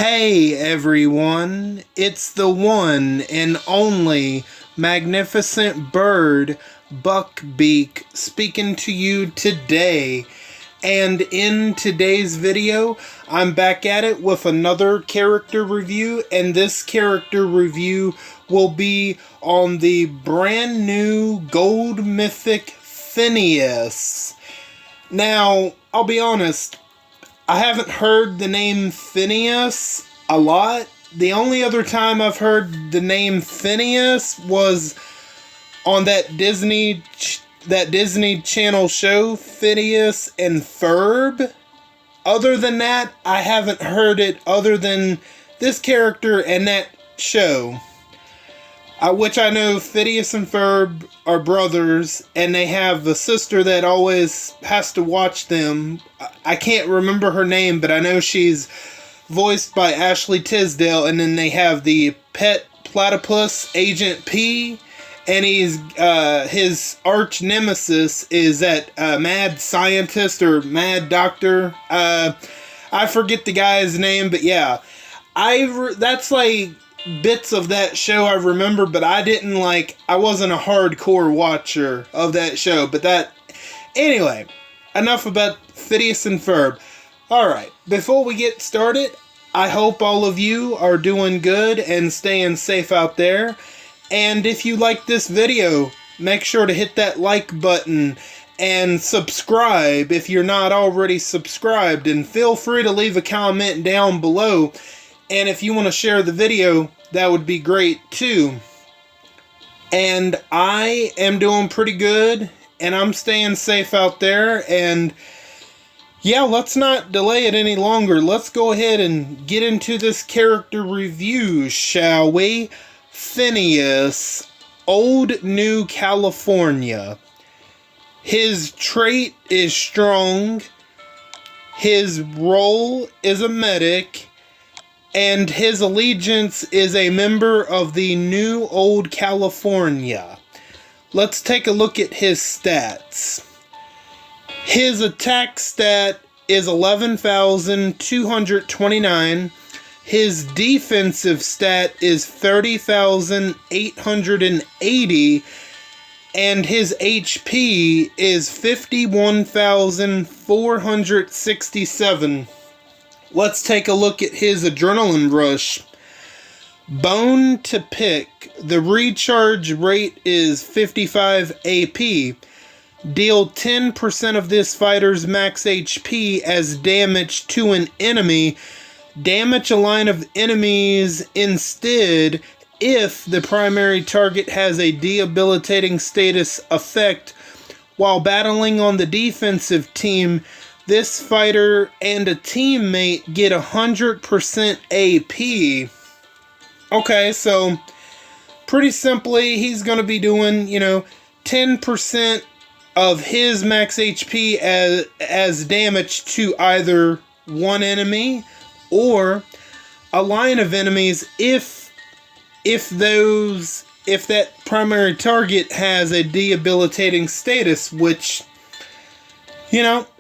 Hey everyone, it's the one and only magnificent bird, Beak, speaking to you today. And in today's video, I'm back at it with another character review, and this character review will be on the brand new Gold Mythic Phineus. Now, I'll be honest, I haven't heard the name Phineus a lot. The only other time I've heard the name Phineus was on that Disney Channel show, Phineus and Ferb. Other than that, I haven't heard it other than this character and that show. Which I know Phineus and Ferb are brothers, and they have a sister that always has to watch them. I can't remember her name, but I know she's voiced by Ashley Tisdale, and then they have the pet platypus, Agent P, and his arch nemesis is that mad scientist or mad doctor. I forget the guy's name, but yeah, that's like bits of that show I remember, but I wasn't a hardcore watcher of that show. Anyway, enough about Phineus and Ferb. Alright, before we get started, I hope all of you are doing good and staying safe out there. And if you like this video, make sure to hit that like button and subscribe if you're not already subscribed. And feel free to leave a comment down below. And if you want to share the video, that would be great too. And I am doing pretty good, and I'm staying safe out there. And yeah, let's not delay it any longer. Let's go ahead and get into this character review, shall we? Phineus, Old New California. His trait is strong. His role is a medic. And his allegiance is a member of the New Old California. Let's take a look at his stats. His attack stat is 11,229. His defensive stat is 30,880. And his HP is 51,467. Let's take a look at his adrenaline rush. Bone to pick. The recharge rate is 55 AP. Deal 10% of this fighter's max HP as damage to an enemy. Damage a line of enemies instead if the primary target has a debilitating status effect. While battling on the defensive team, this fighter and a teammate get 100% AP. Okay, so pretty simply, he's going to be doing, 10% of his max HP as damage to either one enemy or a line of enemies if that primary target has a debilitating status, which,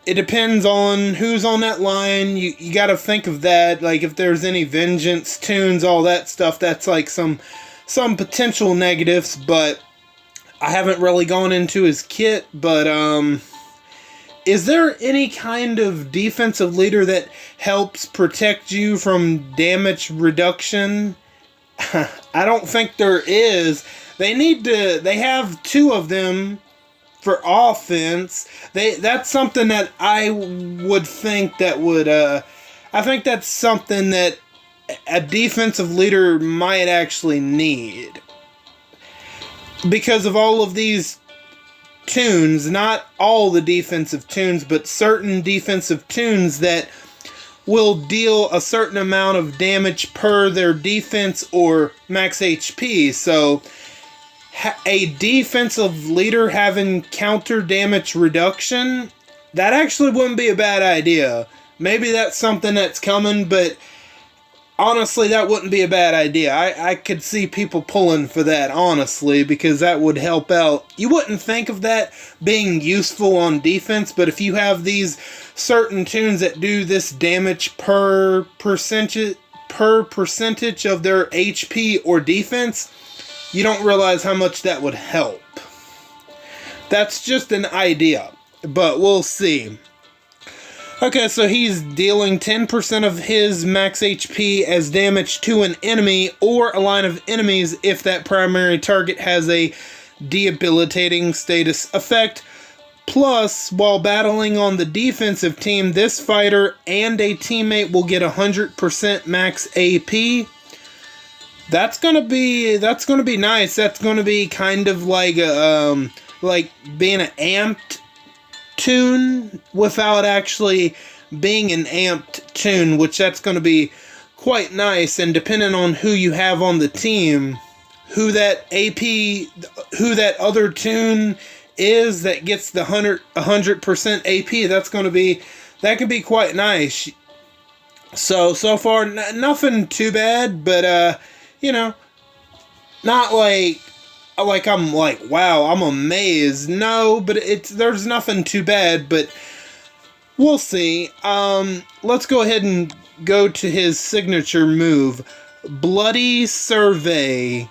it depends on who's on that line. You got to think of that. Like, if there's any vengeance tunes, all that stuff, that's like some potential negatives. But I haven't really gone into his kit. But is there any kind of defensive leader that helps protect you from damage reduction? I don't think there is. They have two of them for offense. That's something that I would think that would, I think that's something that a defensive leader might actually need. Because of all of these tunes, not all the defensive tunes, but certain defensive tunes that will deal a certain amount of damage per their defense or max HP. So a defensive leader having counter damage reduction, that actually wouldn't be a bad idea. Maybe that's something that's coming, but honestly, that wouldn't be a bad idea. I could see people pulling for that, honestly, because that would help out. You wouldn't think of that being useful on defense, but if you have these certain tunes that do this damage per per percentage of their HP or defense, you don't realize how much that would help. That's just an idea, but we'll see. Okay, so he's dealing 10% of his max HP as damage to an enemy or a line of enemies if that primary target has a debilitating status effect. Plus, while battling on the defensive team, this fighter and a teammate will get 100% max AP. That's gonna be nice. That's gonna be kind of like being an amped tune without actually being an amped tune, which that's going to be quite nice. And depending on who you have on the team, who that other tune is that gets the 100% AP, that could be quite nice. So far nothing too bad, but not like I'm like, wow, I'm amazed. No, but there's nothing too bad, but we'll see. Let's go ahead and go to his signature move, Bloody Survey.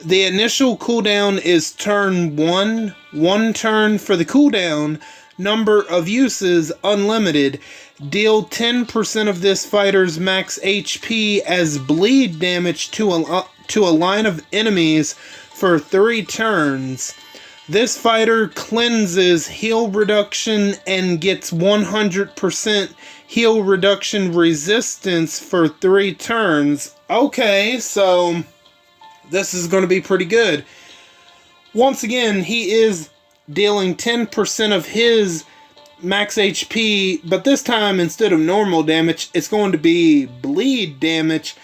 The initial cooldown is turn 1. 1 turn for the cooldown. Number of uses, unlimited. Deal 10% of this fighter's max HP as bleed damage to a line of enemies for 3 turns. This fighter cleanses heal reduction and gets 100% heal reduction resistance for 3 turns. Okay, so this is going to be pretty good. Once again, he is dealing 10% of his max HP, but this time instead of normal damage, it's going to be bleed damage,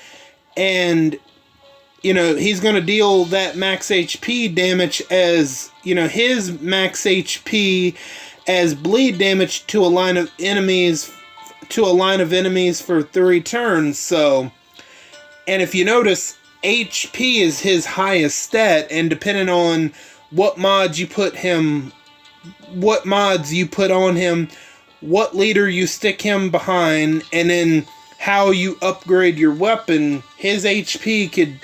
and he's going to deal that max HP damage as, his max HP as bleed damage to a line of enemies for 3 turns. So, and if you notice, HP is his highest stat, and depending on what mods you put on him, what leader you stick him behind, and then how you upgrade your weapon, his HP could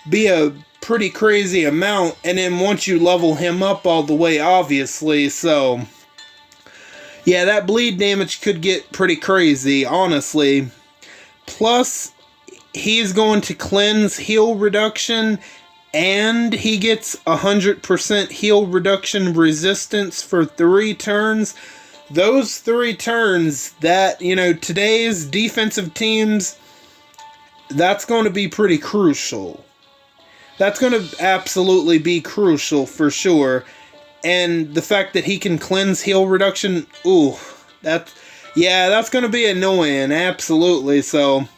be a pretty crazy amount, and then once you level him up all the way, obviously. So yeah, that bleed damage could get pretty crazy, honestly. Plus, he's going to cleanse heal reduction, and he gets 100% heal reduction resistance for 3 turns. Those 3 turns that, today's defensive teams, that's going to be pretty crucial. That's going to absolutely be crucial for sure. And the fact that he can cleanse heal reduction, that's going to be annoying, absolutely. So,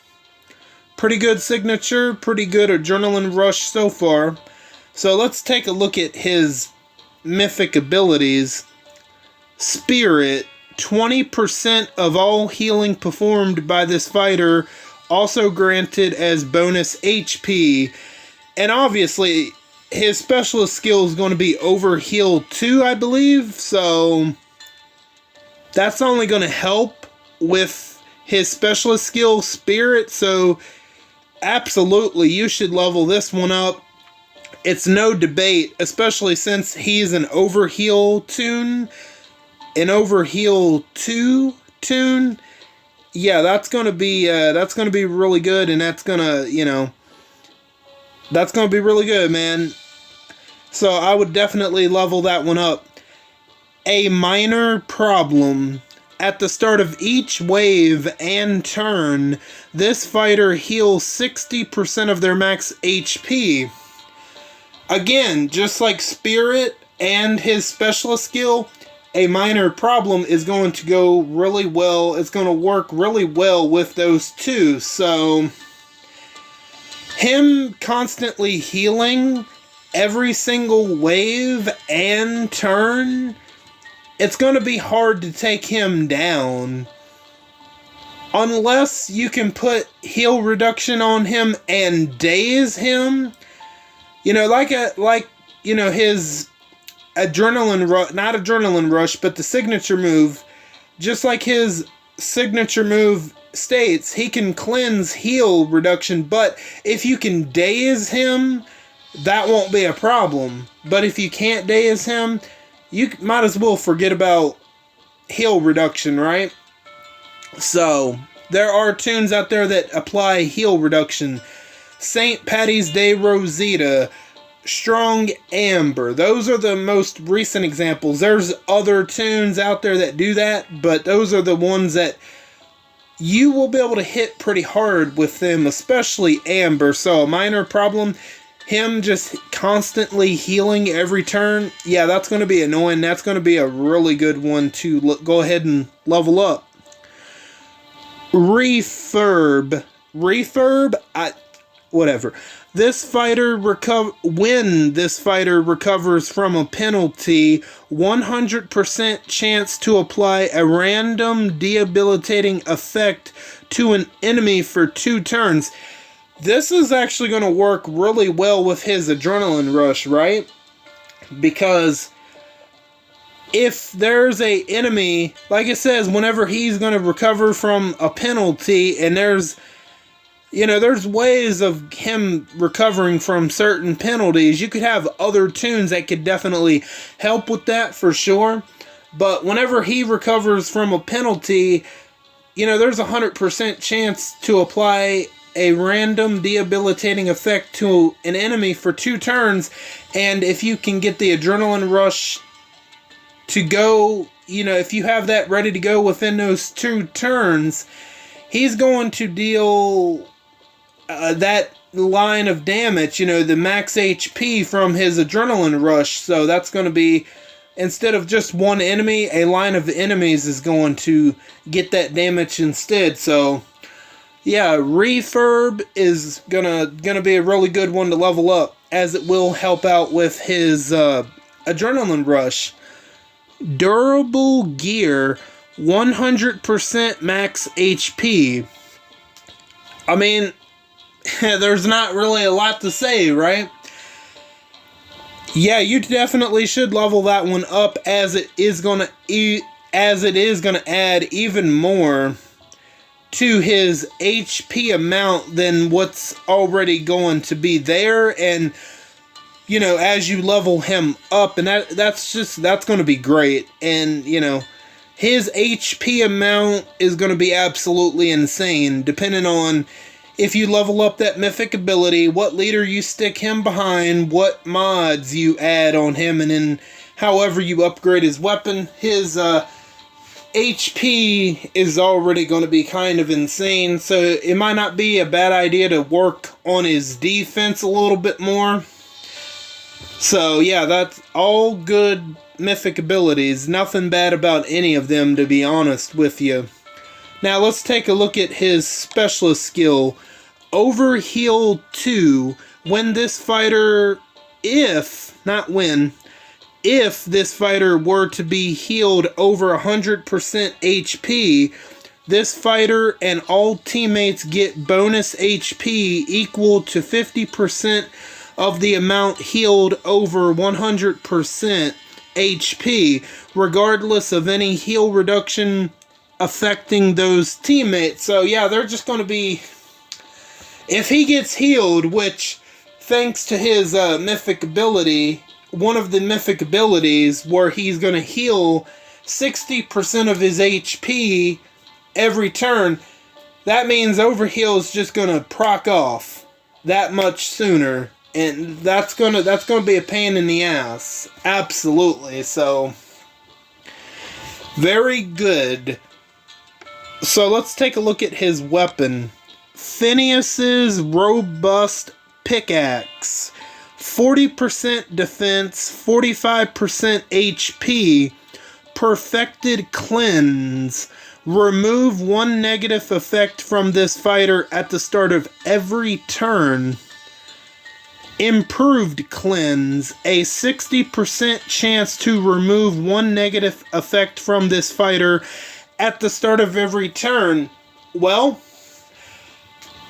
pretty good signature, pretty good adrenaline rush so far. So let's take a look at his mythic abilities. Spirit, 20% of all healing performed by this fighter, also granted as bonus HP. And obviously, his specialist skill is going to be over heal 2, I believe. So that's only going to help with his specialist skill, Spirit. So absolutely, you should level this one up. It's no debate, especially since he's an overheal tune. An overheal 2 tune. Yeah, that's gonna be really good, and that's gonna be really good, man. So I would definitely level that one up. A minor problem. At the start of each wave and turn, this fighter heals 60% of their max HP. Again, just like Spirit and his specialist skill, a minor problem is going to go really well. It's going to work really well with those two. So, him constantly healing every single wave and turn, it's going to be hard to take him down. Unless you can put heal reduction on him and daze him. His not adrenaline rush, but the signature move. Just like his signature move states, he can cleanse heal reduction, but if you can daze him, that won't be a problem. But if you can't daze him, you might as well forget about heal reduction, right? So, there are tunes out there that apply heal reduction. St. Patty's Day Rosita, Strong Amber. Those are the most recent examples. There's other tunes out there that do that, but those are the ones that you will be able to hit pretty hard with them, especially Amber. So a minor problem, him just constantly healing every turn, yeah, that's going to be annoying. That's going to be a really good one to go ahead and level up. Refurb. Whatever. When this fighter recovers from a penalty, 100% chance to apply a random debilitating effect to an enemy for 2 turns. This is actually going to work really well with his adrenaline rush, right? Because if there's a enemy, like it says, whenever he's going to recover from a penalty, and there's ways of him recovering from certain penalties. You could have other tunes that could definitely help with that for sure. But whenever he recovers from a penalty, there's a 100% chance to apply a random debilitating effect to an enemy for 2 turns. And if you can get the adrenaline rush to go, if you have that ready to go within those 2 turns, he's going to deal that line of damage, the max HP from his adrenaline rush. So that's going to be, instead of just one enemy, a line of enemies is going to get that damage instead. So yeah, Refurb is gonna be a really good one to level up, as it will help out with his adrenaline rush. Durable Gear, 100% max HP. I mean, there's not really a lot to say, right? Yeah, you definitely should level that one up, as it is gonna add even more to his HP amount than what's already going to be there. And as you level him up, and that's going to be great. And his HP amount is going to be absolutely insane, depending on if you level up that mythic ability, what leader you stick him behind, what mods you add on him, and then however you upgrade his weapon. His HP is already going to be kind of insane, so it might not be a bad idea to work on his defense a little bit more. So yeah, that's all good mythic abilities. Nothing bad about any of them, to be honest with you. Now let's take a look at his specialist skill, Overheal 2. When this fighter, if this fighter were to be healed over 100% HP, this fighter and all teammates get bonus HP equal to 50% of the amount healed over 100% HP, regardless of any heal reduction affecting those teammates. So yeah, they're just going to be, if he gets healed, which thanks to his mythic ability, one of the mythic abilities where he's going to heal 60% of his HP every turn, that means Overheal is just going to proc off that much sooner, and that's going to be a pain in the ass. Absolutely. So very good. So let's take a look at his weapon. Phineus's Robust Pickaxe. 40% defense, 45% HP, Perfected Cleanse. Remove 1 negative effect from this fighter at the start of every turn. Improved Cleanse. A 60% chance to remove 1 negative effect from this fighter at the start of every turn. Well,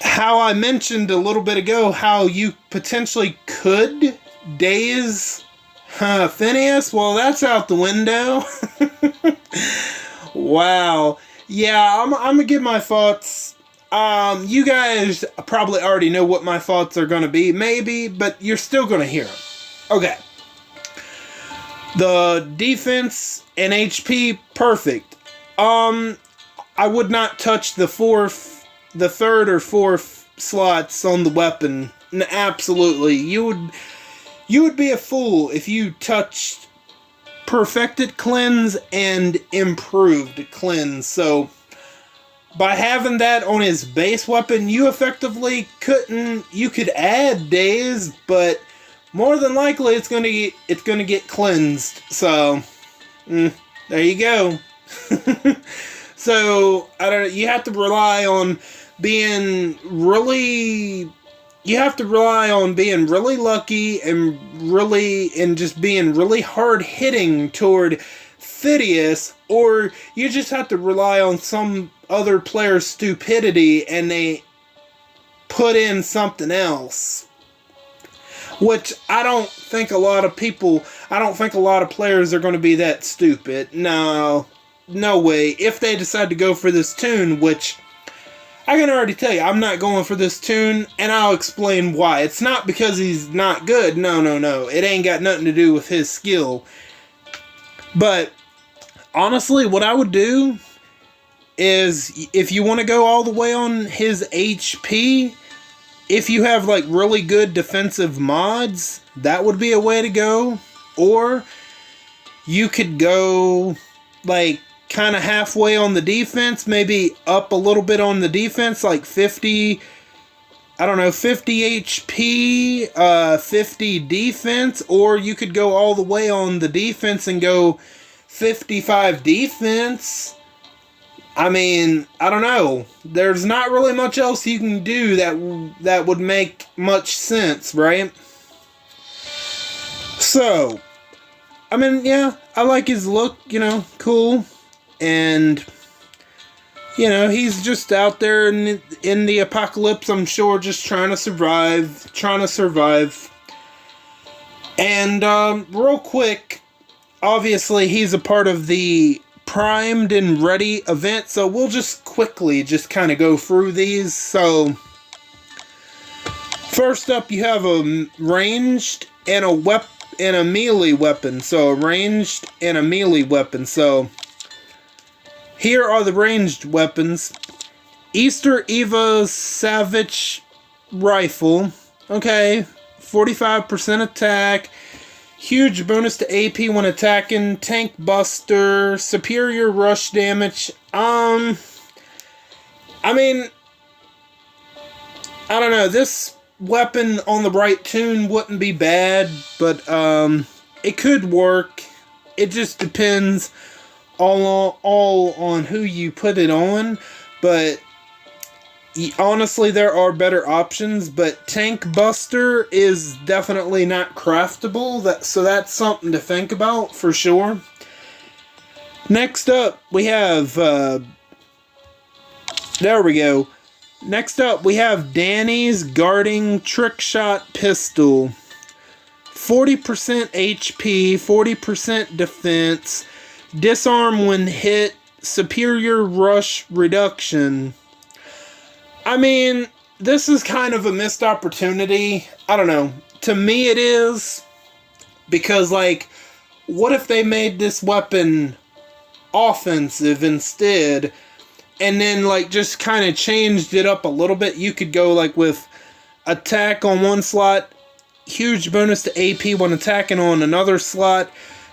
how I mentioned a little bit ago how you potentially could daze Phineus, well, that's out the window. Wow. Yeah, I'm gonna give my thoughts. You guys probably already know what my thoughts are gonna be, maybe, but you're still gonna hear them. Okay. The defense and HP, perfect. I would not touch the third or fourth slots on the weapon. Absolutely, you would be a fool if you touched perfected cleanse and improved cleanse. So by having that on his base weapon, you effectively couldn't. You could add daze, but more than likely it's gonna get cleansed. So there you go. So I don't. You have to rely on being really. You have to rely on being really lucky and just being really hard hitting toward Phineus, or you just have to rely on some other player's stupidity and they put in something else. Which I don't think a lot of players are going to be that stupid. No way. If they decide to go for this tune, which I can already tell you, I'm not going for this tune, and I'll explain why. It's not because he's not good. No. It ain't got nothing to do with his skill. But honestly, what I would do is, if you want to go all the way on his HP, if you have like really good defensive mods, that would be a way to go. Or you could go like kind of halfway on the defense, maybe up a little bit on the defense, like 50, I don't know, 50 HP, 50 defense, or you could go all the way on the defense and go 55 defense. I mean, I don't know. There's not really much else you can do that would make much sense, right? So, I mean, yeah, I like his look, cool. And, he's just out there in the apocalypse, I'm sure, just trying to survive. And, real quick, obviously he's a part of the Primed and Ready event, so we'll just quickly just kind of go through these. So, first up, you have a ranged and a melee weapon. So, a ranged and a melee weapon. So, here are the ranged weapons. Easter Eva Savage Rifle. Okay, 45% attack. Huge bonus to AP when attacking. Tank Buster. Superior rush damage. I mean, I don't know. This weapon on the right tune wouldn't be bad, but it could work. It just depends all on who you put it on, but honestly there are better options. But Tank Buster is definitely not craftable, so that's something to think about for sure. Next up we have there we go. Next up we have Danny's Guarding Trick Shot Pistol. 40% HP, 40% defense, disarm when hit, superior rush reduction. I mean, this is kind of a missed opportunity. I don't know. To me it is. Because, like, what if they made this weapon offensive instead? And then, like, just kind of changed it up a little bit. You could go, like, with attack on one slot, huge bonus to AP when attacking on another slot,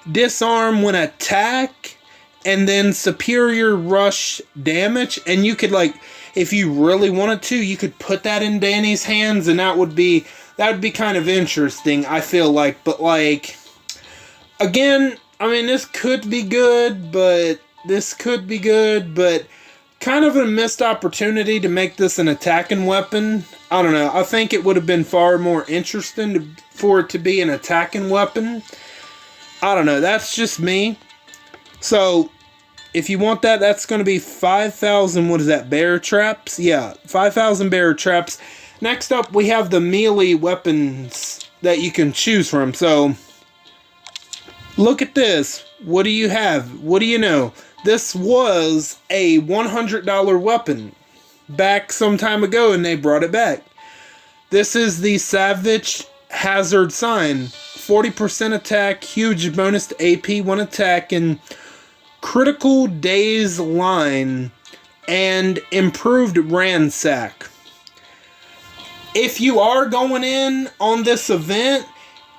disarm when attack, and then superior rush damage. And you could, like, if you really wanted to, you could put that in Danny's hands, and that would be kind of interesting, I feel like. But, like, again, I mean, this could be good, but kind of a missed opportunity to make this an attacking weapon. I don't know. I think it would have been far more interesting for it to be an attacking weapon. I don't know. That's just me. So, if you want that, that's going to be 5,000, what is that, bear traps? Yeah, 5,000 bear traps. Next up, we have the melee weapons that you can choose from. So, look at this. What do you have? What do you know? this was a $100 weapon back some time ago, and they brought it back. This is the Savage Hazard Sign. 40% attack, huge bonus to AP when attacking, critical daze line, and improved ransack. If you are going in on this event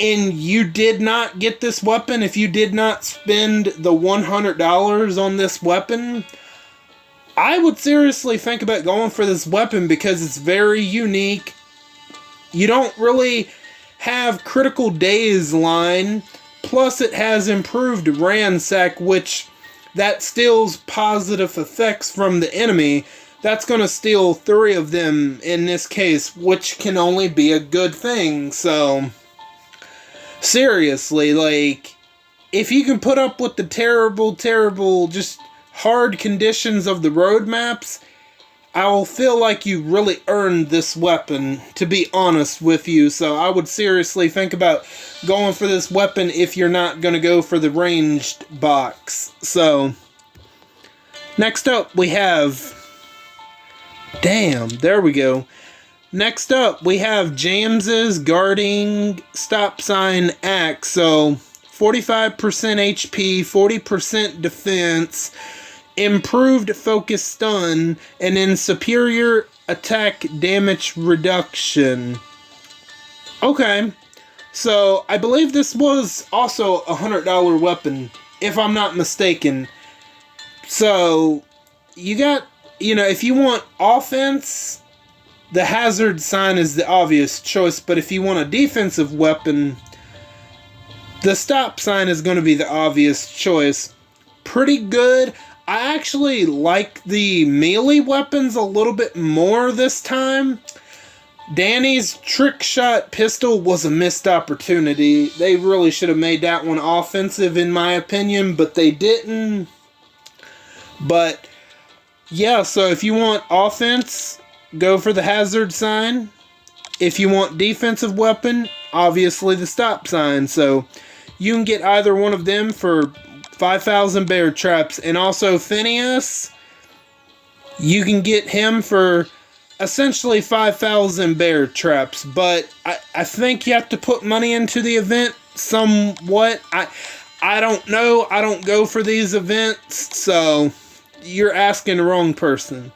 and you did not get this weapon, if you did not spend the $100 on this weapon, I would seriously think about going for this weapon because it's very unique. You don't really have critical daze line, plus it has improved ransack, which that steals positive effects from the enemy. That's going to steal 3 of them in this case, which can only be a good thing. So, seriously, like, if you can put up with the terrible, just hard conditions of the road maps, I will feel like you really earned this weapon, to be honest with you. So I would seriously think about going for this weapon if you're not going to go for the ranged box. So, next up we have... Damn, there we go. Next up we have James's Guarding Stop Sign Axe. So, 45% HP, 40% defense, improved focus stun, and then superior attack damage reduction. Okay, so I believe this was also a $100 weapon, if I'm not mistaken. So, you got, if you want offense, the hazard sign is the obvious choice, but if you want a defensive weapon, the stop sign is going to be the obvious choice. Pretty good. I actually like the melee weapons a little bit more this time. Danny's trick shot pistol was a missed opportunity. They really should have made that one offensive in my opinion, but they didn't. But yeah, so if you want offense, go for the hazard sign. If you want defensive weapon, obviously the stop sign. So you can get either one of them for 5,000 bear traps. And also Phineus, you can get him for essentially 5,000 bear traps. But I think you have to put money into the event somewhat. I don't know. I don't go for these events, so you're asking the wrong person.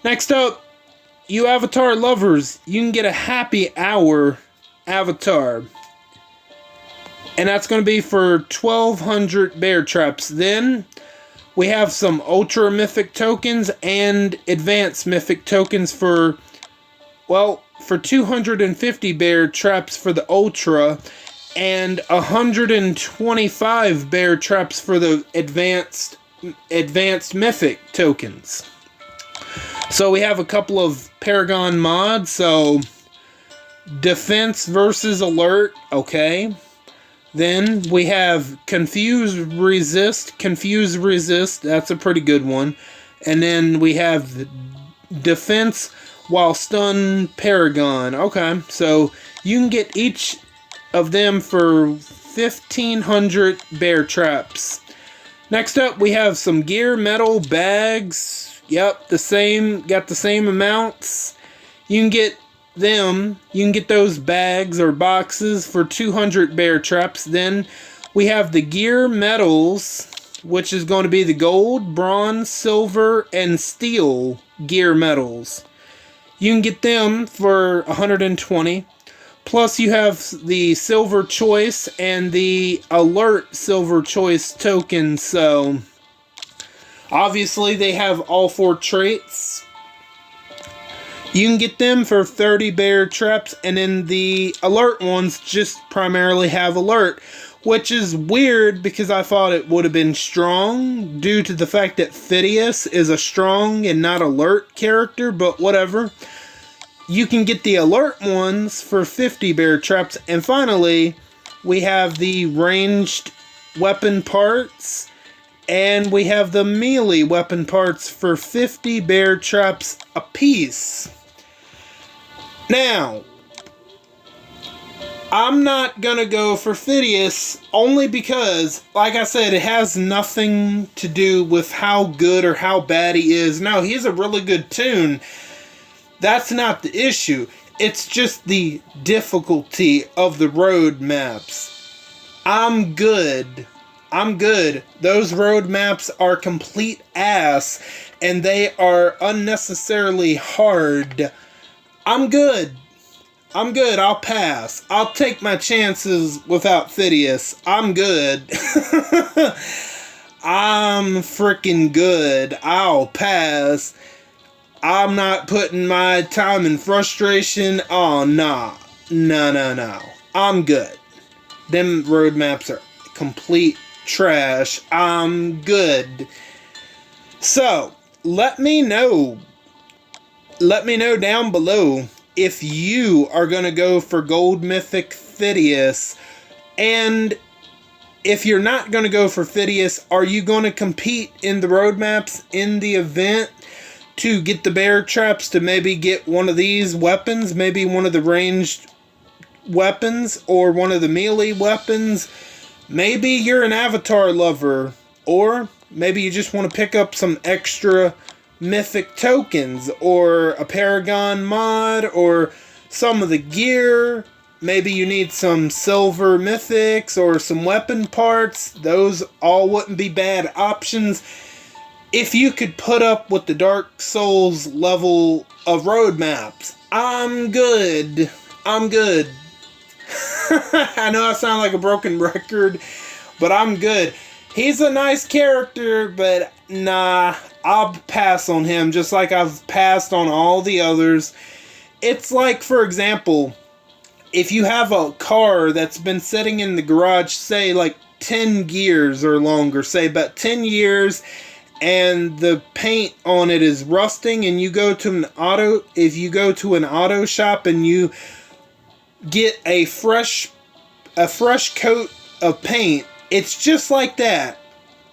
Next up, you avatar lovers, you can get a happy hour avatar. And that's going to be for 1,200 bear traps. Then we have some ultra mythic tokens and advanced mythic tokens for 250 bear traps for the ultra and 125 bear traps for the advanced mythic tokens. So we have a couple of Paragon mods. So defense versus alert, okay. Then we have Confuse Resist, that's a pretty good one. And then we have Defense while Stun Paragon. Okay, so you can get each of them for 1,500 bear traps. Next up, we have some gear metal bags. Yep, got the same amounts. You can get those bags or boxes for 200 bear traps. Then we have the gear metals, which is going to be the gold, bronze, silver, and steel gear metals. You can get them for 120. Plus you have the silver choice and the alert silver choice tokens. So obviously they have all 4 traits. You can get them for 30 bear traps, and then the alert ones just primarily have alert, which is weird because I thought it would have been strong due to the fact that Phineus is a strong and not alert character, but whatever. You can get the alert ones for 50 bear traps, and finally, we have the ranged weapon parts, and we have the melee weapon parts for 50 bear traps apiece. Now, I'm not gonna go for Phineus only because, like I said, it has nothing to do with how good or how bad he is. No, he's a really good toon. That's not the issue. It's just the difficulty of the road maps. I'm good. Those road maps are complete ass, and they are unnecessarily hard. I'm good. I'll pass. I'll take my chances without Phineus. I'm good. I'm freaking good. I'll pass. I'm not putting my time in frustration. Oh, nah. No. I'm good. Them road maps are complete trash. I'm good. So, let me know down below if you are going to go for Gold Mythic Phineus. And if you're not going to go for Phineus, are you going to compete in the road maps in the event to get the bear traps to maybe get one of these weapons, maybe one of the ranged weapons or one of the melee weapons? Maybe you're an avatar lover, or maybe you just want to pick up some extra mythic tokens or a paragon mod or some of the gear. Maybe you need some silver mythics or some weapon parts. Those all wouldn't be bad options if you could put up with the Dark Souls level of road maps. I'm good. I know I sound like a broken record, but I'm good. He's a nice character, but nah, I'll pass on him just like I've passed on all the others. It's like, for example, if you have a car that's been sitting in the garage, say like 10 years or longer, say about 10 years, and the paint on it is rusting, and you go to an auto shop and you get a fresh coat of paint, it's just like that.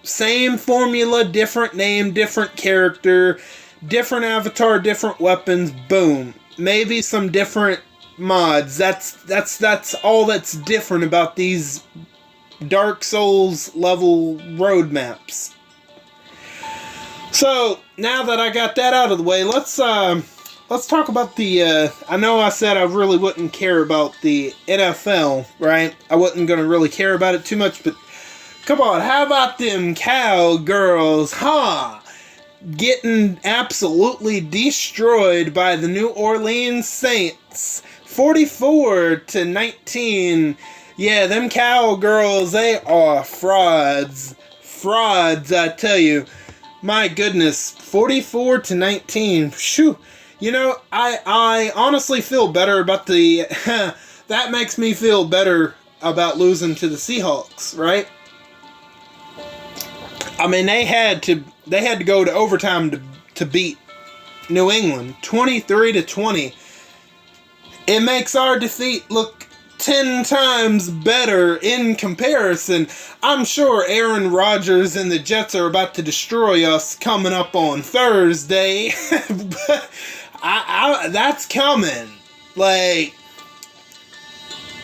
Same formula, different name, different character, different avatar, different weapons, boom. Maybe some different mods. That's all that's different about these Dark Souls level road maps. So, now that I got that out of the way, let's talk about the, I know I said I really wouldn't care about the NFL, right? I wasn't going to really care about it too much, but come on, how about them Cowgirls, huh? Getting absolutely destroyed by the New Orleans Saints. 44-19. Yeah, them Cowgirls, they are frauds. Frauds, I tell you. My goodness, 44-19. Shoo. You know, I honestly feel better about the... that makes me feel better about losing to the Seahawks, right? I mean, they had to go to overtime to beat New England, 23-20. It makes our defeat look 10 times better in comparison. I'm sure Aaron Rodgers and the Jets are about to destroy us coming up on Thursday. But that's coming. Like,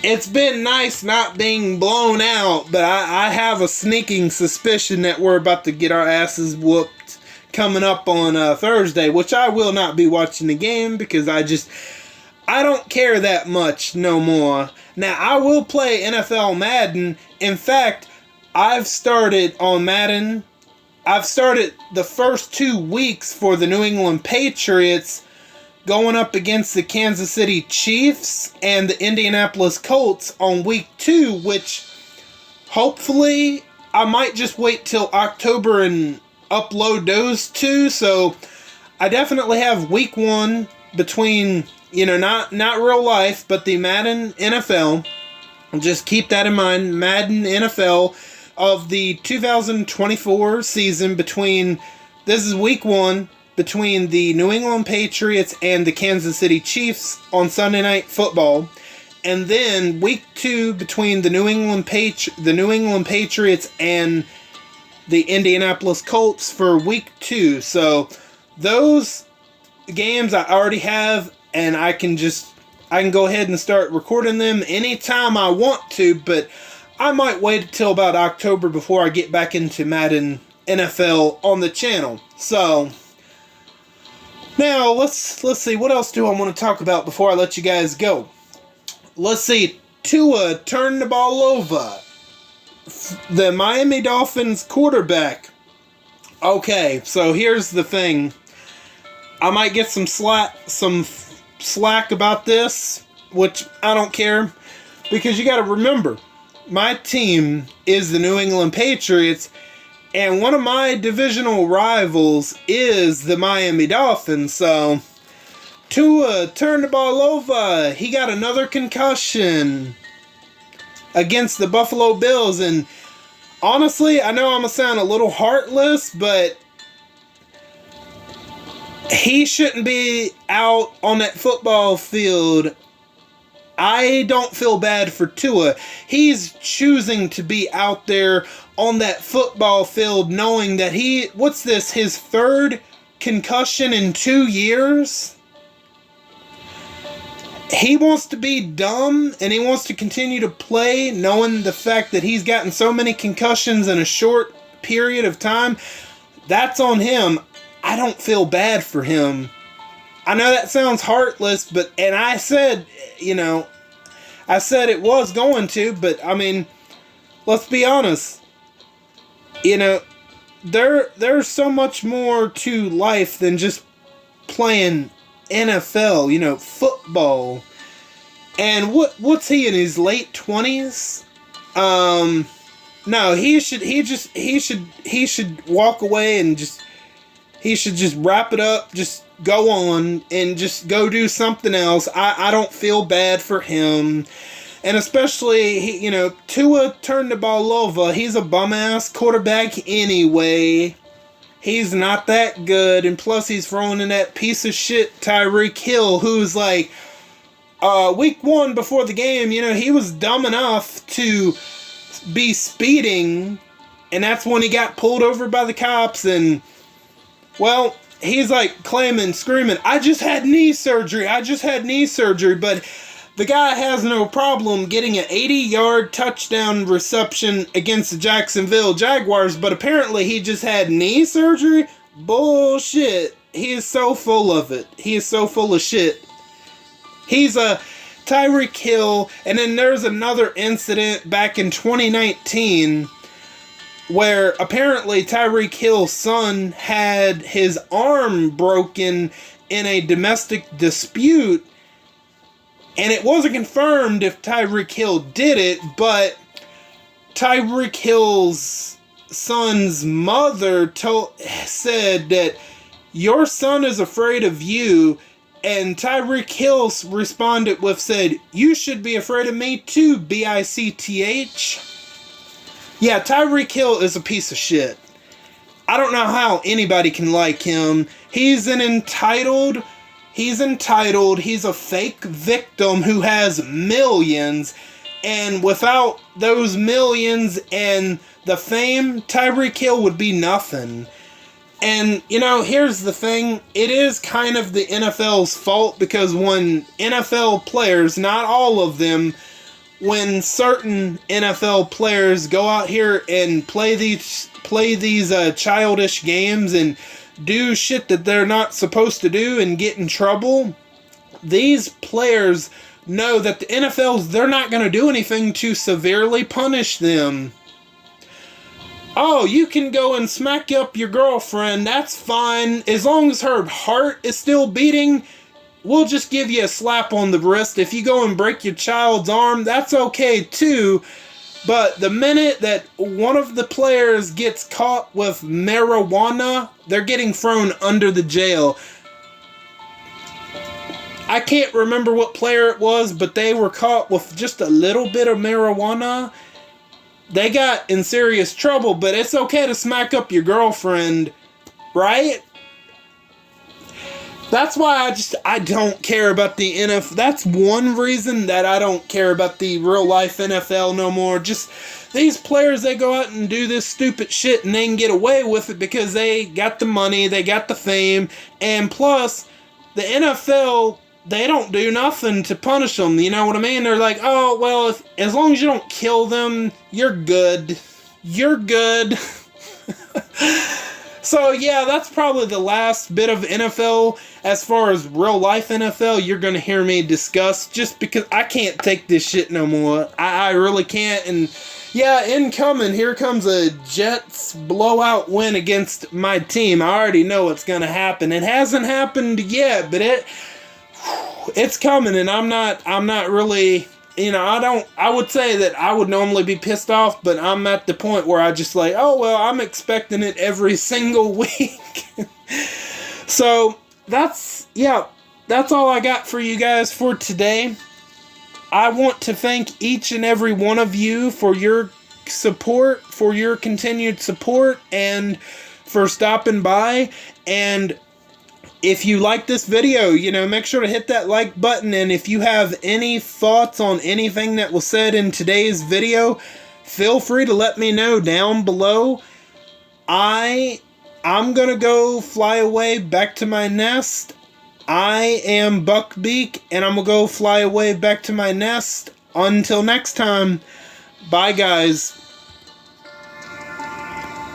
it's been nice not being blown out, but I have a sneaking suspicion that we're about to get our asses whooped coming up on Thursday, which I will not be watching the game because I don't care that much no more. Now, I will play NFL Madden. In fact, I've started on Madden. I've started the first 2 weeks for the New England Patriots going up against the Kansas City Chiefs and the Indianapolis Colts on week 2, which hopefully I might just wait till October and upload those 2. So I definitely have week 1 between, you know, not real life, but the Madden NFL. Just keep that in mind. Madden NFL of the 2024 season this is week 1 between the New England Patriots and the Kansas City Chiefs on Sunday Night Football. And then week 2 between the New England Patriots and the Indianapolis Colts for week 2. So those games I already have, and I can just I can go ahead and start recording them anytime I want to, but I might wait until about October before I get back into Madden NFL on the channel. So now let's see, what else do I want to talk about before I let you guys go? Let's see, Tua turned the ball over. The Miami Dolphins quarterback. Okay, so here's the thing. I might get some slack about this, which I don't care, because you got to remember, my team is the New England Patriots, and one of my divisional rivals is the Miami Dolphins. So Tua turned the ball over. He got another concussion against the Buffalo Bills, and honestly, I know I'm gonna sound a little heartless, but he shouldn't be out on that football field. I don't feel bad for Tua. He's choosing to be out there on that football field knowing that his third concussion in 2 years? He wants to be dumb and he wants to continue to play knowing the fact that he's gotten so many concussions in a short period of time. That's on him. I don't feel bad for him. I know that sounds heartless, and I said, I said it was going to, but I mean, let's be honest. There's so much more to life than just playing NFL, football. And what's he in his late 20s? No, he should walk away and he should just wrap it up, just go on and just go do something else. I don't feel bad for him. And especially, Tua turned the ball over. He's a bum-ass quarterback anyway. He's not that good. And plus, he's throwing in that piece of shit Tyreek Hill, who's like, week 1 before the game, he was dumb enough to be speeding. And that's when he got pulled over by the cops. And, well, he's like claiming, screaming, I just had knee surgery. But the guy has no problem getting an 80-yard touchdown reception against the Jacksonville Jaguars, but apparently he just had knee surgery? Bullshit. He is so full of it. He is so full of shit. He's a Tyreek Hill, and then there's another incident back in 2019 where apparently Tyreek Hill's son had his arm broken in a domestic dispute. And it wasn't confirmed if Tyreek Hill did it, but Tyreek Hill's son's mother said that your son is afraid of you, and Tyreek Hill responded said, you should be afraid of me too, B-I-C-T-H. Yeah, Tyreek Hill is a piece of shit. I don't know how anybody can like him. He's entitled. He's a fake victim who has millions, and without those millions and the fame, Tyreek Hill would be nothing. And, here's the thing. It is kind of the NFL's fault, because when NFL players, not all of them, when certain NFL players go out here and play these childish games and do shit that they're not supposed to do and get in trouble, these players know that the they're not going to do anything to severely punish them. Oh, you can go and smack up your girlfriend, that's fine. As long as her heart is still beating, we'll just give you a slap on the wrist. If you go and break your child's arm, that's okay too. But the minute that one of the players gets caught with marijuana, they're getting thrown under the jail. I can't remember what player it was, but they were caught with just a little bit of marijuana. They got in serious trouble, but it's okay to smack up your girlfriend, right? That's why I don't care about the NFL. That's one reason that I don't care about the real life NFL no more. Just these players, they go out and do this stupid shit and they can get away with it because they got the money, they got the fame, and plus the NFL they don't do nothing to punish them, you know what I mean? They're like, oh, well, as long as you don't kill them, you're good. You're good. So, yeah, that's probably the last bit of NFL. As far as real life NFL, you're going to hear me discuss, just because I can't take this shit no more. I really can't. And, yeah, incoming, here comes a Jets blowout win against my team. I already know what's going to happen. It hasn't happened yet, but it's coming, and I'm not really, you know, I would say that I would normally be pissed off, but I'm at the point where I just like, oh, well, I'm expecting it every single week. So, that's all I got for you guys for today. I want to thank each and every one of you for your support, for your continued support, and for stopping by. And if you like this video, you know, make sure to hit that like button. And if you have any thoughts on anything that was said in today's video, feel free to let me know down below. I'm gonna go fly away back to my nest. I am Beak, and I'm gonna go fly away back to my nest. Until next time, bye guys.